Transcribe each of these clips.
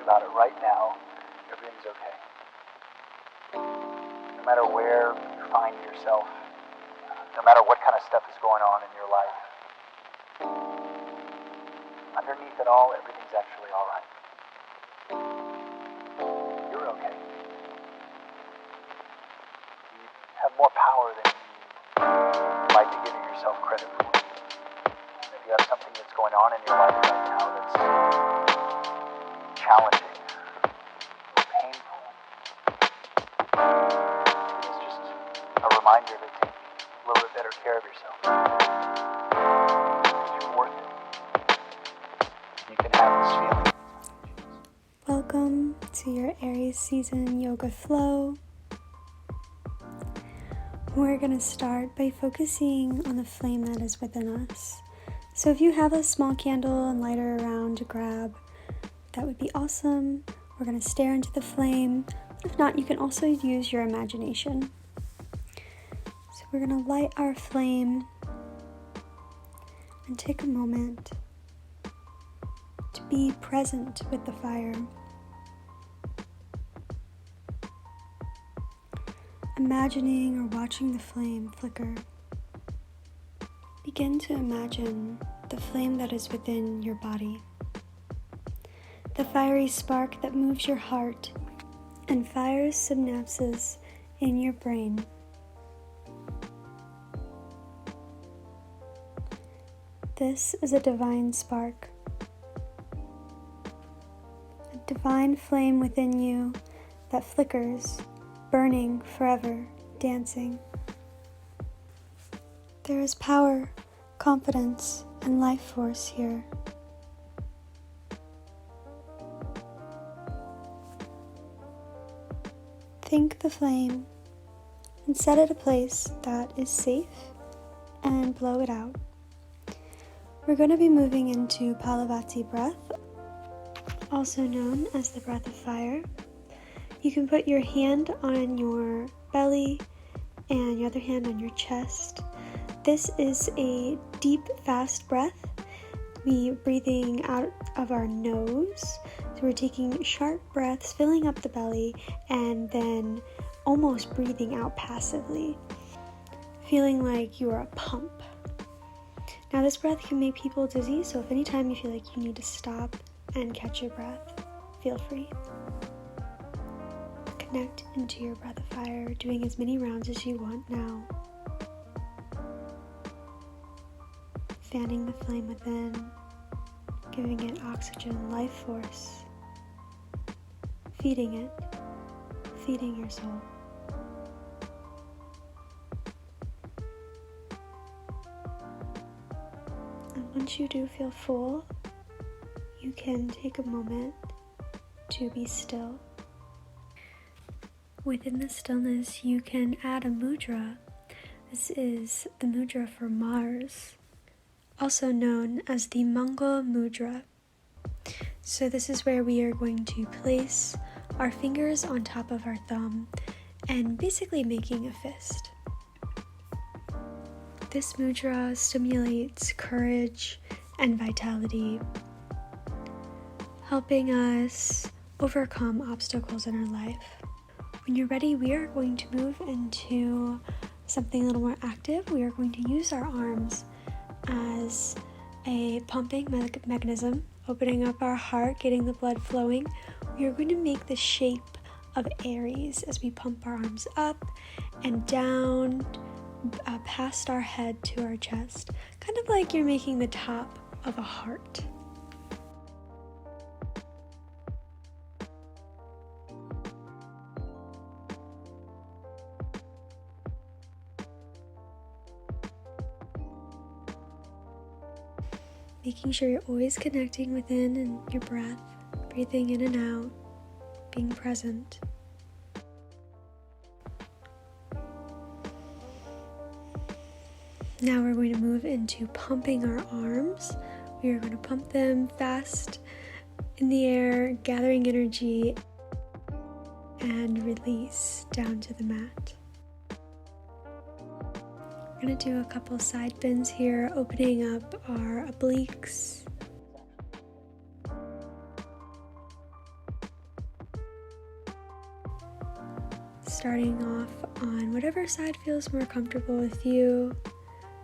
about it right now, everything's okay. No matter where you find yourself, no matter what kind of stuff is going on in your life, underneath it all, everything's actually all right. You're okay. You have more power than you like to give yourself credit for. If you have something that's going on in your life right now that's challenging, painful, it's just a reminder to take a little bit better care of yourself. You're worth it. You can have this feeling. Welcome to your Aries season yoga flow. We're going to start by focusing on the flame that is within us. So if you have a small candle and lighter around to grab, that would be awesome. We're going to stare into the flame. If not, you can also use your imagination. So we're going to light our flame and take a moment to be present with the fire. Imagining or watching the flame flicker. Begin to imagine the flame that is within your body. The fiery spark that moves your heart and fires synapses in your brain. This is a divine spark. A divine flame within you that flickers, burning forever, dancing. There is power, confidence, and life force here. Think the flame and set it a place that is safe and blow it out. We're going to be moving into Palavati breath, also known as the breath of fire. You can put your hand on your belly and your other hand on your chest. This is a deep, fast breath. We're breathing out of our nose. So we're taking sharp breaths, filling up the belly, and then almost breathing out passively, feeling like you are a pump. Now this breath can make people dizzy, so if anytime you feel like you need to stop and catch your breath, feel free. Connect into your breath of fire, doing as many rounds as you want now. Fanning the flame within, giving it oxygen, life force, feeding it, feeding your soul. And once you do feel full, you can take a moment to be still. Within the stillness, you can add a mudra. This is the mudra for Mars, also known as the Mangal Mudra. So this is where we are going to place our fingers on top of our thumb and basically making a fist. This mudra stimulates courage and vitality, helping us overcome obstacles in our life. When you're ready, we are going to move into something a little more active. We are going to use our arms as a pumping mechanism, opening up our heart, getting the blood flowing. We are going to make the shape of Aries as we pump our arms up and down, past our head to our chest, kind of like you're making the top of a heart. Making sure you're always connecting within and your breath, breathing in and out, being present. Now we're going to move into pumping our arms. We are going to pump them fast in the air, gathering energy, and release down to the mat. We're going to do a couple side bends here, opening up our obliques. starting off on whatever side feels more comfortable with you.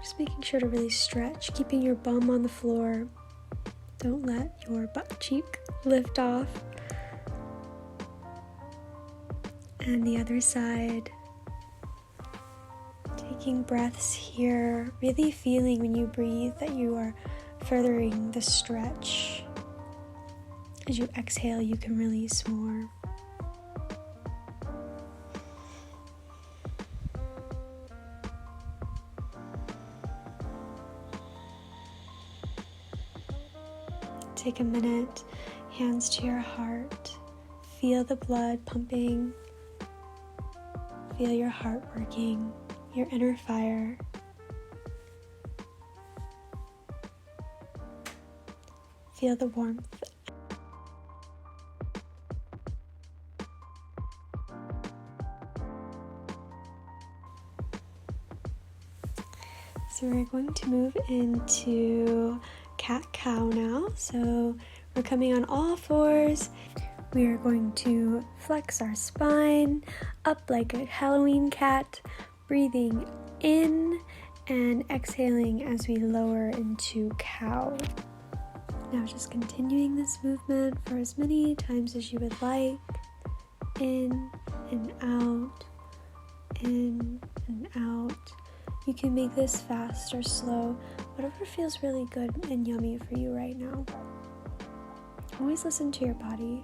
Just making sure to really stretch, keeping your bum on the floor. Don't let your butt cheek lift off. And the other side. Taking breaths here, really feeling when you breathe that you are furthering the stretch. As you exhale, you can release more. Take a minute, hands to your heart. Feel the blood pumping. Feel your heart working, your inner fire. Feel the warmth. So we're going to move into cat-cow now. So we're coming on all fours. We are going to flex our spine up like a Halloween cat, breathing in and exhaling as we lower into cow. Now just continuing this movement for as many times as you would like. In and out, in and out. You can make this fast or slow, whatever feels really good and yummy for you right now. Always listen to your body.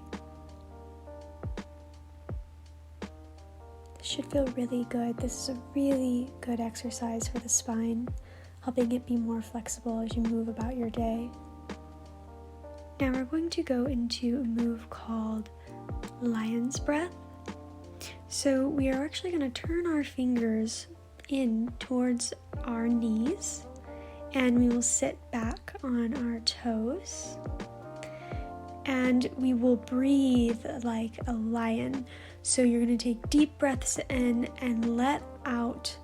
This should feel really good. This is a really good exercise for the spine, helping it be more flexible as you move about your day. Now we're going to go into a move called lion's breath. So we are actually going to turn our fingers in towards our knees, and we will sit back on our toes, and we will breathe like a lion. So you're going to take deep breaths in and let out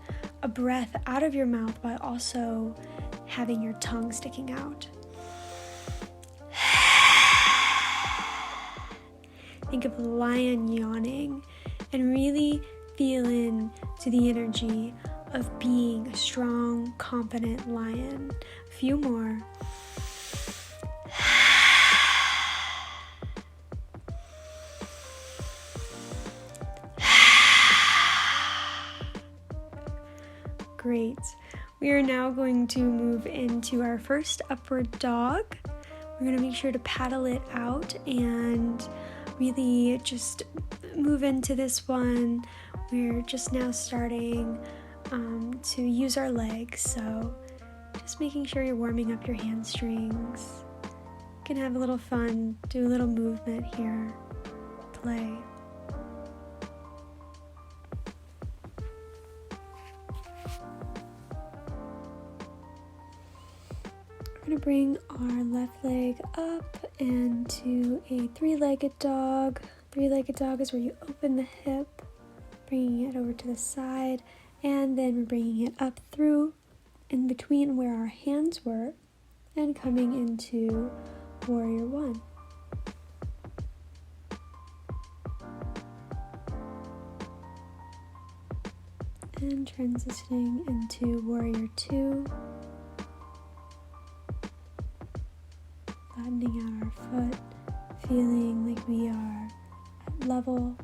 a breath out of your mouth while also having your tongue sticking out. Think of a lion yawning and really feel into the energy of being a strong, confident lion. A few more. Great. We are now going to move into our first upward dog. We're going to make sure to paddle it out and really just move into this one. We're just now starting to use our legs, so just making sure you're warming up your hamstrings. You can have a little fun, do a little movement here, play. We're going to bring our left leg up into a three-legged dog. Three-legged dog is where you open the hip, bringing it over to the side, and then we're bringing it up through in between where our hands were and coming into warrior one. And transitioning into warrior two. Flattening out our foot, feeling like we are at level,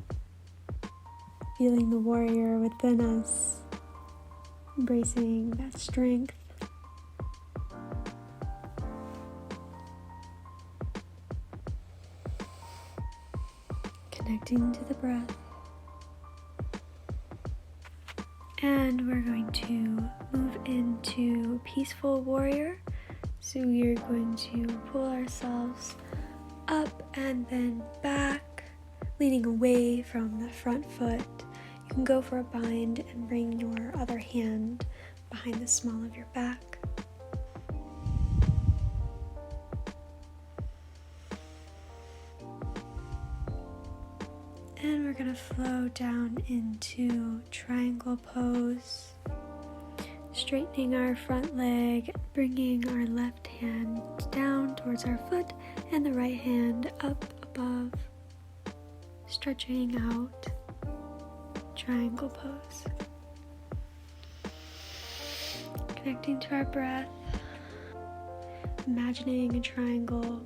feeling the warrior within us, embracing that strength. Connecting to the breath. And we're going to move into peaceful warrior. So we're going to pull ourselves up and then back, leaning away from the front foot. You can go for a bind and bring your other hand behind the small of your back. And we're going to flow down into triangle pose. Straightening our front leg, bringing our left hand down towards our foot and the right hand up above. Stretching out, triangle pose. Connecting to our breath, imagining a triangle.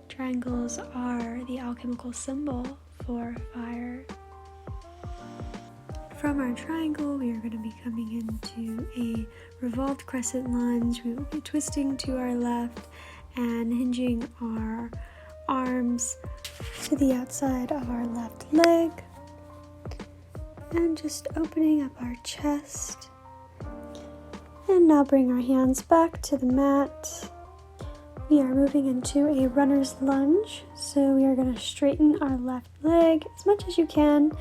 Triangles are the alchemical symbol for fire. From our triangle, we are going to be coming into a revolved crescent lunge. We will be twisting to our left and hinging our arms to the outside of our left leg. And just opening up our chest. And now bring our hands back to the mat. We are moving into a runner's lunge. So we are going to straighten our left leg as much as you can.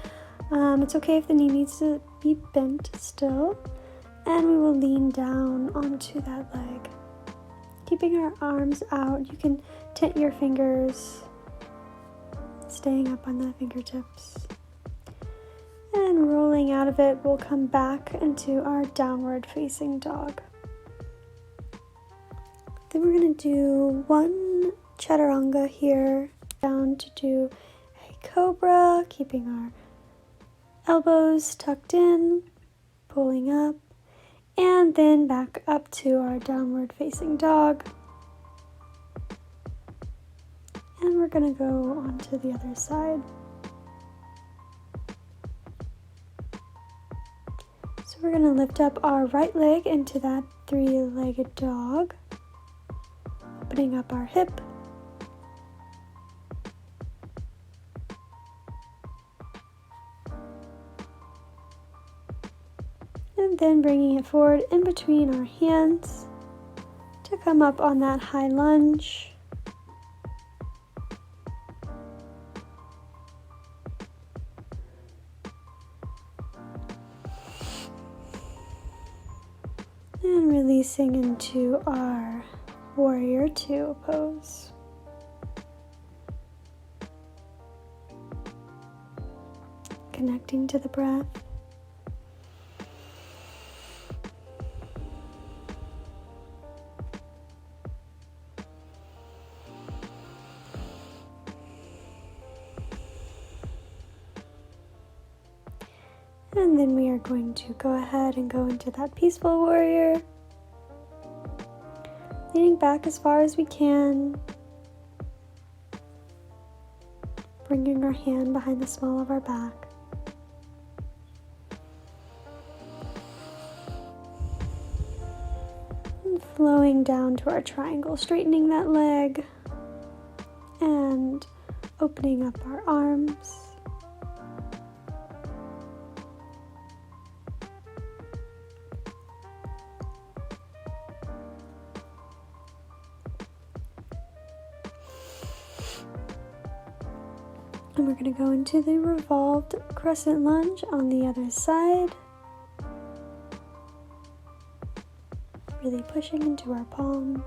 It's okay if the knee needs to be bent still, and we will lean down onto that leg. Keeping our arms out, you can tent your fingers, staying up on the fingertips. And rolling out of it, we'll come back into our downward facing dog. Then we're going to do one chaturanga here, down to do a cobra, keeping our elbows tucked in, pulling up, and then back up to our downward facing dog. And we're going to go on to the other side. So we're going to lift up our right leg into that three-legged dog, opening up our hip. And then bringing it forward in between our hands to come up on that high lunge. And releasing into our warrior two pose. Connecting to the breath. And then we are going to go ahead and go into that peaceful warrior. Leaning back as far as we can. Bringing our hand behind the small of our back. And flowing down to our triangle, straightening that leg. And opening up our arms. And we're going to go into the revolved crescent lunge on the other side. Really pushing into our palms.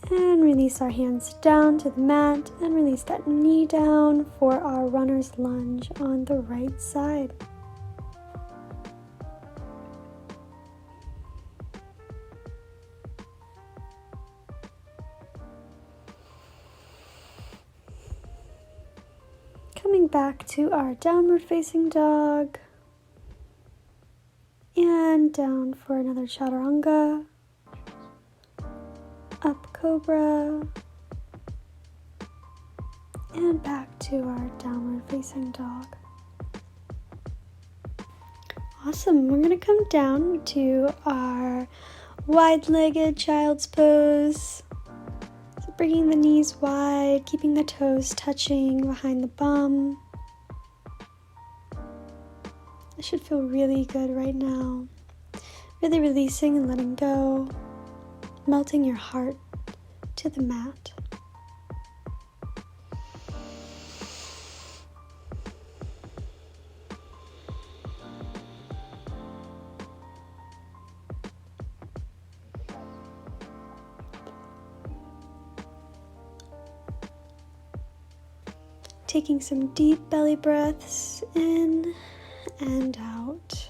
And release our hands down to the mat and release that knee down for our runner's lunge on the right side. Coming back to our downward facing dog and down for another chaturanga. Up cobra, and back to our downward facing dog. Awesome, we're going to come down to our wide-legged child's pose. So bringing the knees wide, keeping the toes touching behind the bum. This should feel really good right now. Really releasing and letting go. Melting your heart to the mat. Taking some deep belly breaths in and out.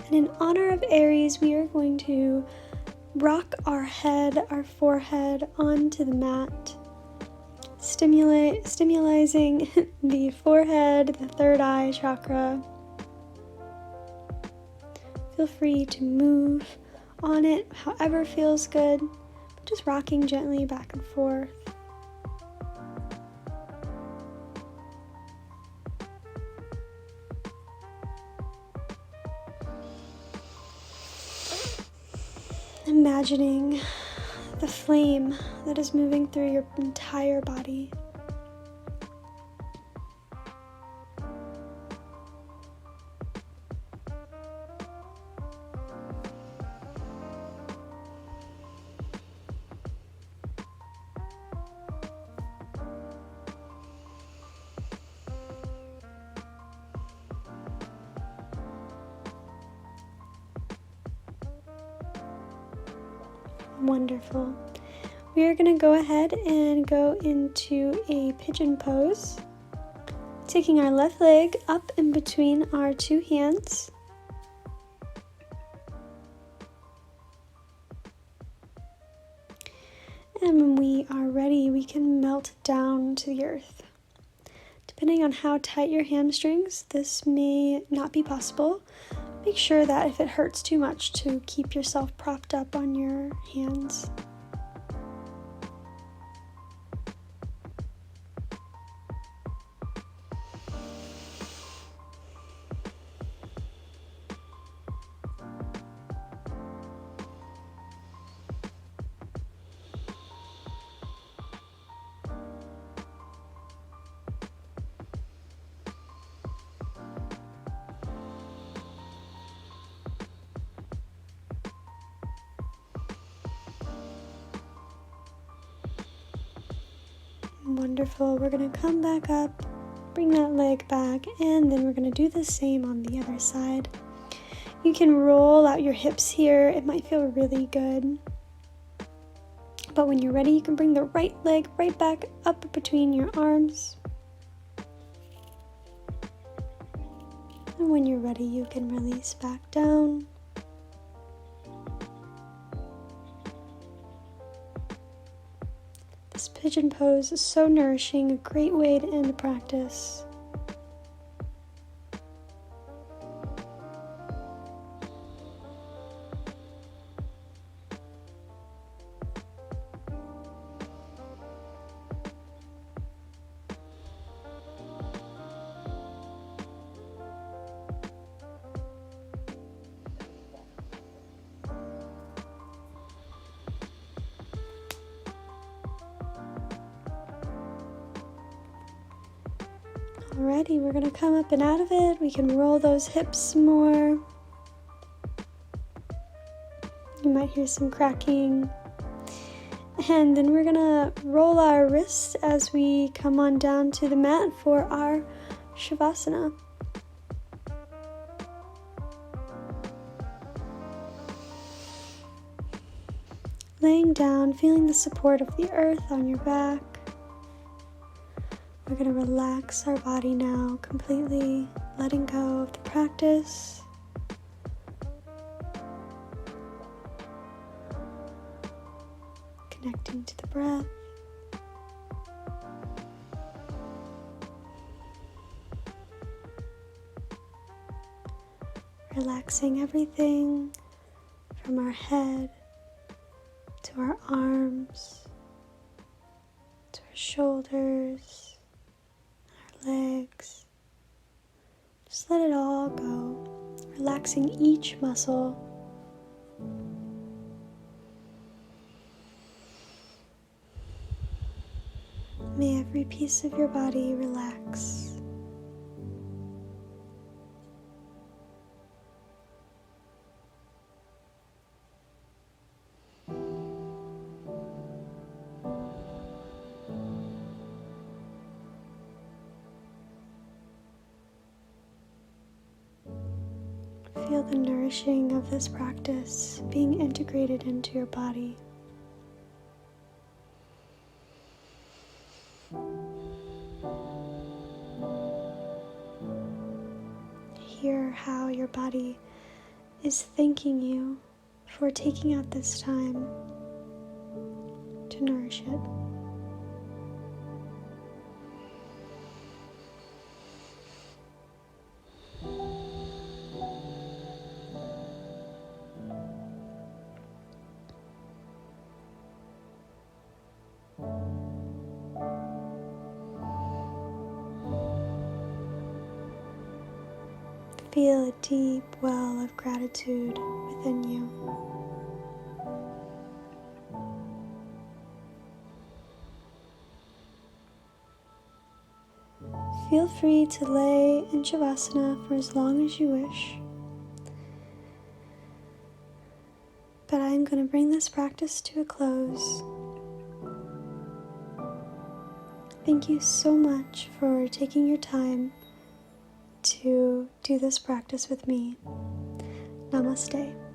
And in honor of Aries, we are going to rock our head, our forehead onto the mat, stimulating the forehead, the third eye chakra. Feel free to move on it however feels good, just rocking gently back and forth. Imagining the flame that is moving through your entire body. Wonderful. We are going to go ahead and go into a pigeon pose, taking our left leg up in between our two hands. And when we are ready, we can melt down to the earth. Depending on how tight your hamstrings, this may not be possible. Make sure that if it hurts too much to keep yourself propped up on your hands. Wonderful. We're going to come back up, bring that leg back, and then we're going to do the same on the other side. You can roll out your hips here. It might feel really good. But when you're ready, you can bring the right leg right back up between your arms. And when you're ready, you can release back down. This pigeon pose is so nourishing, a great way to end a practice. Alrighty, we're going to come up and out of it. We can roll those hips some more. You might hear some cracking. And then we're going to roll our wrists as we come on down to the mat for our Shavasana. Laying down, feeling the support of the earth on your back. We're going to relax our body now, completely letting go of the practice. Connecting to the breath. Relaxing everything from our head to our arms, to our shoulders, legs. Just let it all go, relaxing each muscle. May every piece of your body relax. Feel the nourishing of this practice being integrated into your body. Hear how your body is thanking you for taking out this time to nourish it. Feel a deep well of gratitude within you. Feel free to lay in Shavasana for as long as you wish. But I'm going to bring this practice to a close. Thank you so much for taking your time to do this practice with me. Namaste.